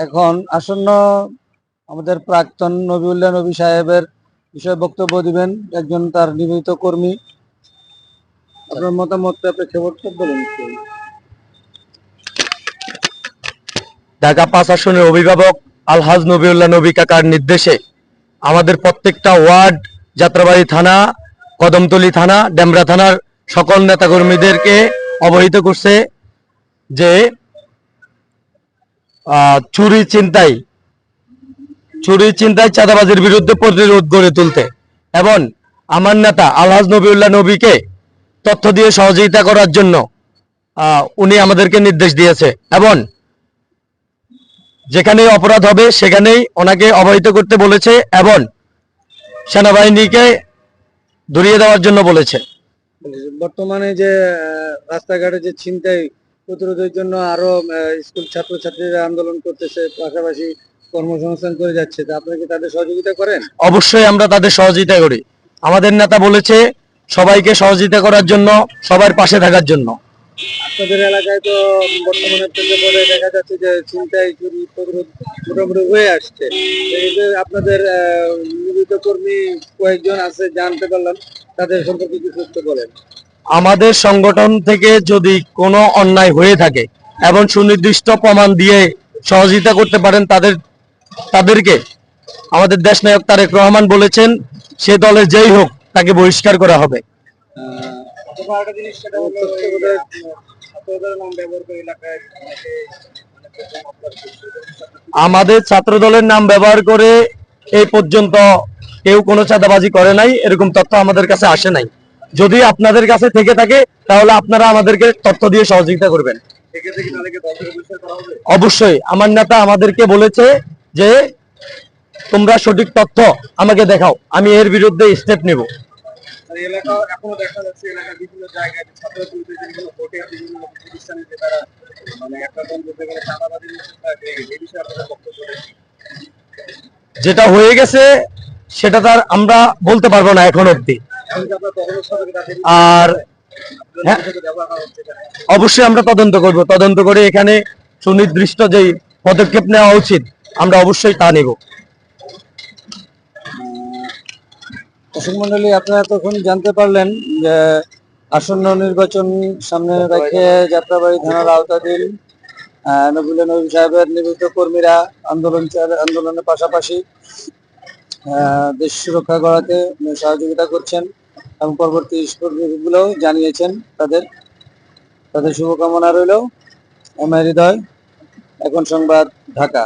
এখন আসন্ন আমাদের প্রাক্তন নবিউল্লাহ নবী সাহেবের বিষয়ে বক্তব্য দিবেন একজন তার নিবেদিত কর্মী। আপনার মতামত প্রেক্ষাপট বলুন। ঢাকা ৫ আসনের অভিভাবক আলহাজ নবিউল্লাহ নবী কাকার নির্দেশে আমাদের প্রত্যেকটা ওয়ার্ড, যাত্রাবাড়ি থানা, কদমতলী থানা, ডেমরা থানার সকল নেতাকর্মীদেরকে অবহিত করছে যে চুরি চিন্তায় চাঁদাবাজির বিরুদ্ধে প্রতিরোধ গড়ে তুলতে এবং আমার নেতা আলহাজ নবিউল্লাহ নবীকে তথ্য দিয়ে সহযোগিতা করার জন্য উনি আমাদেরকে নির্দেশ দিয়েছে এবং যেখানেই অপরাধ হবে সেখানেই ওনাকে অবহিত করতে বলেছে এবং সেনাবাহিনীকে ধরিয়ে দেওয়ার জন্য বলেছে। বর্তমানে যে রাস্তাঘাটে যে ছিনতাই প্রতিরোধের জন্য আরো স্কুল ছাত্রছাত্রীরা আন্দোলন করতেছে, পাশাপাশি কর্মসংস্থান করে যাচ্ছে, আপনারা কি তাদের সহযোগিতা করেন? অবশ্যই আমরা তাদের সহযোগিতা করি। আমাদের নেতা বলেছে সবাইকে সহযোগিতা করার জন্য, সবার পাশে থাকার জন্য। আপনাদের এলাকায় তো বর্তমানে প্রেক্ষাপটে দেখা যাচ্ছে যে ছিনতাই চুরি প্রতিরোধ মোটামুটি হয়ে আসছে। এই যে আপনাদের নিবেদিত কর্মী কয়েকজন আছে জানতে পারলাম, তাদের সম্পর্কে কিছু তথ্য বলেন। আমাদের সংগঠন থেকে যদি কোনো অন্যায় হয়ে থাকে এবং সুনির্দিষ্ট প্রমাণ দিয়ে সহযোগিতা করতে পারেন তাদেরকে আমাদের দেশ নায়ক তারেক রহমান বলেছেন সে দলের যেই হোক তাকে বহিষ্কার করা হবে। আমাদের ছাত্র দলের নাম ব্যবহার করে এই পর্যন্ত কেউ কোনো চাঁদাবাজি করে নাই, এরকম তথ্য আমাদের কাছে আসে নাই। যদি আপনাদের কাছে থেকে থাকে তাহলে আপনারা আমাদেরকে তথ্য দিয়ে সহযোগিতা করবেন। অবশ্যই আমার নেতা আমাদেরকে বলেছে যে তোমরা সঠিক তথ্য আমাকে দেখাও, আমি এর বিরুদ্ধে স্টেপ নেব। যেটা হয়ে গেছে সেটা তার আমরা বলতে পারবো না এখন অব্দি। আর অবশ্যই আমরা তদন্ত করব, তদন্ত করে এখানে সুনির্দিষ্ট যেই পদক্ষেপ নেওয়া উচিত আমরা অবশ্যই তা নেব। দর্শক মন্ডলী, আপনারা তখন জানতে পারলেন যে আসন্ন নির্বাচন সামনে রেখে যাত্রাবাড়ি থানার আওতাধীন নবিউল্লাহ নবী সাহেবের নিবেদিত কর্মীরা আন্দোলনের পাশাপাশি দেশ সুরক্ষা করাতে সহযোগিতা করছেন এবং পরবর্তী গুলোও জানিয়েছেন তাদের শুভকামনা রইল। এম এ হৃদয়, এখন সংবাদ, ঢাকা।